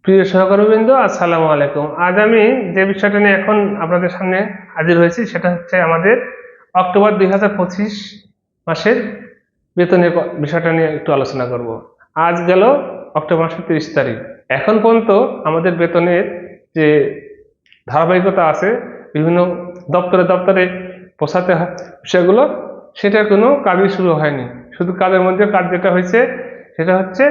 প্রিয় সহকর্মীবৃন্দ, আসসালামু আলাইকুম। আজ আমি যে বিষয়টা নিয়ে এখন আপনাদের সামনে হাজির হয়েছি সেটা হচ্ছে আমাদের অক্টোবর 2025 মাসের বেতনের বিষয়টা নিয়ে একটু আলোচনা করব। আজ গেল অক্টোবর মাসের 30 তারিখ। এখন পর্যন্ত আমাদের বেতনের যে ধারাবাহিকতা আছে, বিভিন্ন দপ্তরে দপ্তরে পৌঁছাতে হয় বিষয়গুলো, সেটা কোনো কাজই শুরু হয়নি। শুধু কাজের মধ্যে কাজ যেটা হয়েছে সেটা হচ্ছে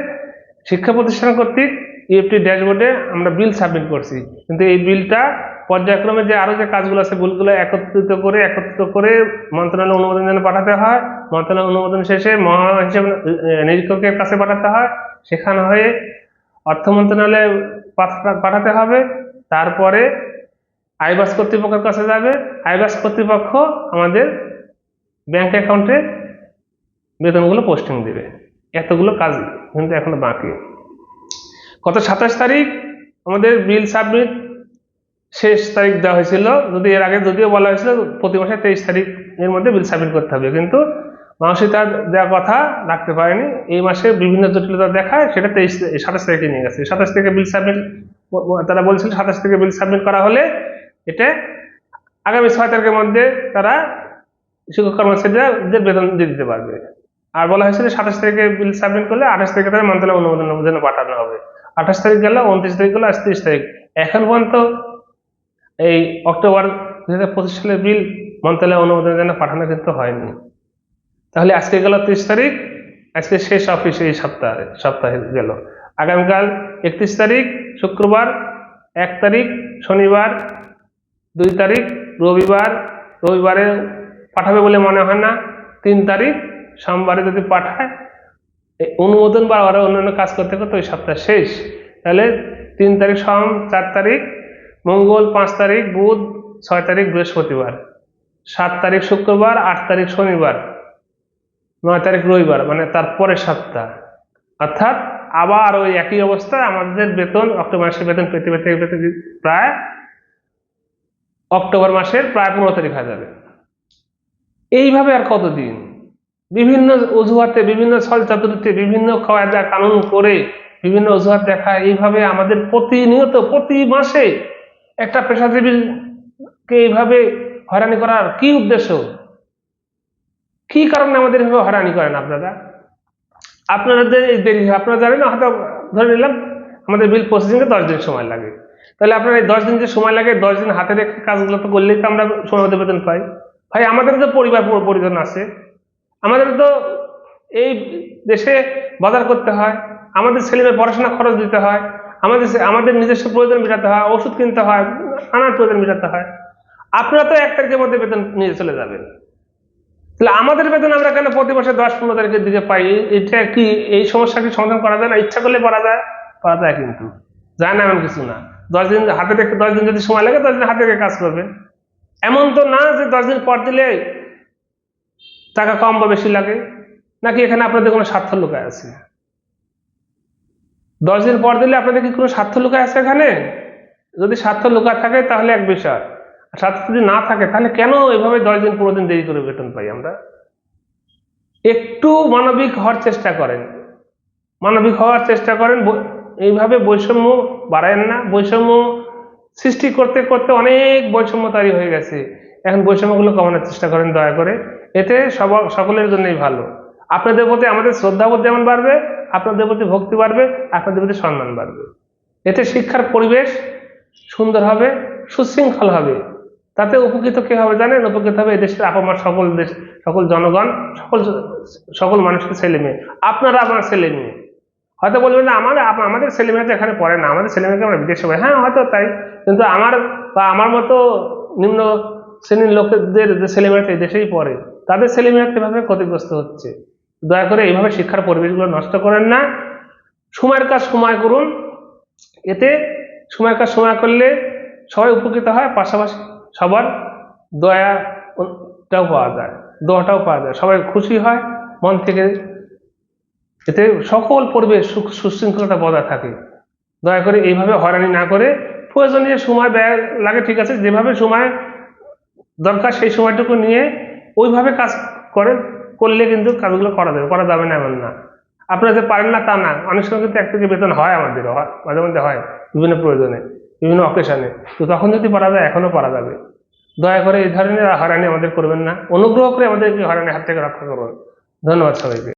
শিক্ষা প্রতিষ্ঠান কর্তৃক ইএফটি ড্যাশবোর্ডে আমরা বিল সাবমিট করছি, কিন্তু এই বিলটা পর্যায়ক্রমে যে আরো যে কাজগুলো আছে বিলগুলো একত্রিত করে মন্ত্রণালয় অনুমোদনের জন্য পাঠাতে হয়। মন্ত্রণালয় অনুমোদন শেষে মহাহিসাব নিরীক্ষকের কাছে পাঠাতে হয়, সেখানে হয়ে অর্থ মন্ত্রণালয়ে পাঠাতে হবে। তারপরে আইবাস কর্তৃপক্ষের কাছে যাবে, আইবাস কর্তৃপক্ষ আমাদের ব্যাংক অ্যাকাউন্টে বেতনগুলো পোস্টিং দেবে। এতগুলো কাজ কিন্তু এখনো বাকি। গত 27 তারিখ আমাদের বিল সাবমিট শেষ তারিখ দেওয়া হয়েছিল, যদি এর আগে যদিও বলা হয়েছিল প্রতি মাসে 23 তারিখের মধ্যে বিল সাবমিট করতে হবে, কিন্তু মানুষই তার দেওয়ার কথা রাখতে পারেনি। এই মাসে বিভিন্ন জটিলতা দেখায়, সেটা 27 তারিখে নিয়ে গেছে। 27 তারিখে বিল সাবমিট, তারা বলছিল 27 তারিখে বিল সাবমিট করা হলে এটা আগামী 6 তারিখের মধ্যে তারা শিক্ষক কর্মচারীদের বেতন দিয়ে দিতে পারবে। আর বলা হয়েছিল 27 তারিখে বিল সাবমিট করলে 28 তারিখে তাদের মন্ত্রণালয় অনুমোদনের জন্য পাঠানো হবে। 28 তারিখ গেল, 29 তারিখ গেল, 30 তারিখ। এখন পর্যন্ত এই অক্টোবর 2025 সালের বিল মন্ত্রণালয় অনুমোদনের জন্য পাঠানো কিন্তু হয়নি। তাহলে আজকে গেল 30 তারিখ, আজকে শেষ অফিস এই সপ্তাহে গেল। আগামীকাল 31 তারিখ শুক্রবার, 1 তারিখ শনিবার, 2 তারিখ রবিবারে পাঠাবে বলে মনে হয় না, 3 তারিখ সোমবারে যদি পাঠায়, অনুমোদন বা আরো অন্যান্য কাজ করতে করতে ওই সপ্তাহ শেষ। তাহলে 3 তারিখ সোম, 4 তারিখ মঙ্গল, 5 তারিখ বুধ, 6 তারিখ বৃহস্পতিবার, 7 তারিখ শুক্রবার, 8 তারিখ শনিবার, 9 তারিখ রবিবার, মানে তার পরের সপ্তাহ। অর্থাৎ আবার ওই একই অবস্থা, আমাদের বেতন অক্টোবর মাসের বেতন পেতে প্রায় অক্টোবর মাসের প্রায় 15 তারিখ হয়ে যাবে। এইভাবে আর কতদিন? বিভিন্ন অজুহাতে, বিভিন্ন ছলচাতুরিতে, বিভিন্ন কায়দা কানুন করে, বিভিন্ন অজুহাত দেখা, এইভাবে আমাদের প্রতিনিয়ত প্রতি মাসে একটা পেশাজীবীকে এইভাবে হয়রানি করার কি উদ্দেশ্য? কি কারণে আমাদের এভাবে হয়রানি করেন আপনারা? আপনাদের এই দেরি, আপনারা জানেন না, হয়তো ধরে নিলাম আমাদের বিল প্রসেসিংয়ে 10 দিন সময় লাগে। তাহলে আপনার এই 10 দিন যে সময় লাগে, 10 দিন হাতে রেখে কাজগুলো তো করলেই তো আমরা সময় মতো বেতন পাই। ভাই, আমাদের তো পরিবার পরিজন আছে, আমাদের তো এই দেশে বাজার করতে হয়, আমাদের ছেলেমেয়ের পড়াশোনা খরচ দিতে হয়, আমাদের নিজস্ব প্রয়োজন মেটাতে হয়, ওষুধ কিনতে হয়, নানান প্রয়োজন মেটাতে হয়। আপনারা তো 1 তারিখের মধ্যে বেতন নিয়ে চলে যাবেন, তাহলে আমাদের বেতন আমরা কেন প্রতি মাসে 10-15 তারিখের দিকে পাই? এটা কি, এই সমস্যা কি সমাধান করা যায় না? ইচ্ছা করলে করা যায়, কিন্তু যায় না এমন কিছু না। 10 দিন হাতে রেখে, 10 দিন যদি সময় লাগে 10 দিন হাতে রেখে কাজ করবে। এমন তো না যে 10 দিন পর দিলে টাকা কম বা বেশি লাগে, নাকি এখানে আপনাদের কোনো স্বার্থ লুকায় আছে? 10 দিন পর দিলে আপনাদের কি কোনো স্বার্থ লুকায় আছে এখানে? যদি স্বার্থ লুকায় থাকে তাহলে এক বিষয়, আর স্বার্থ যদি না থাকে তাহলে কেন এভাবে 10 দিন 15 দিন দেরি করে বেতন পাই আমরা? একটু মানবিক হওয়ার চেষ্টা করেন, এইভাবে বৈষম্য বাড়ায়েন না। বৈষম্য সৃষ্টি করতে করতে অনেক বৈষম্য তৈরি হয়ে গেছে। এখন বৈষম্যগুলো কমানোর চেষ্টা করেন দয়া করে, এতে সকলের জন্যই ভালো। আপনাদের প্রতি আমাদের শ্রদ্ধাবোধ যেমন বাড়বে, আপনাদের প্রতি ভক্তি বাড়বে, আপনাদের প্রতি সম্মান বাড়বে। এতে শিক্ষার পরিবেশ সুন্দর হবে, সুশৃঙ্খল হবে। তাতে উপকৃত কে হবে জানেন? উপকৃত হবে এদেশের আপামর সকল জনগণ, সকল মানুষের ছেলে মেয়ে। আপনারা আপনার ছেলে মেয়ে হয়তো বলবেন না আমাদের ছেলে মেয়ে তো এখানে পড়ে না, আমাদের ছেলে মেয়েকে আমরা বিদেশে পাই। হ্যাঁ, হয়তো তাই, কিন্তু আমার মতো নিম্ন শ্রেণীর লোকেদের যে ছেলে মেয়েরা এই দেশেই পড়ে, তাদের ছেলে মেয়েরা এভাবে ক্ষতিগ্রস্ত হচ্ছে। দয়া করে এইভাবে শিক্ষার পরিবেশগুলো নষ্ট করেন না। সময়ের কাজ সময় করুন, এতে সময়ের কাজ সময় করলে সবাই উপকৃত হয়, পাশাপাশি সবার দোয়াটাও পাওয়া যায়, সবাই খুশি হয় মন থেকে। এতে সকল পরিবেশ সুশৃঙ্খলতা বজায় থাকে। দয়া করে এইভাবে হয়রানি না করে প্রয়োজনীয় সময় ব্যয় লাগে, ঠিক আছে, যেভাবে সময় দরকার সেই সময়টুকু নিয়ে ওইভাবে কাজ করলে কিন্তু কাজগুলো করা যাবে না এমন না। আপনারা যে পারেন না তা না, অনেক সময় কিন্তু 1 থেকে বেতন হয়, আমাদের মাঝে মধ্যে হয় বিভিন্ন প্রয়োজনে, বিভিন্ন অকেশনে। তো তখন যদি পারা যায় এখনো পারা যাবে। দয়া করে এই ধরনের হয়রানি আমাদের করবেন না, অনুগ্রহ করে আমাদেরকে হয়রানির হাত থেকে রক্ষা করুন। ধন্যবাদ সবাইকে।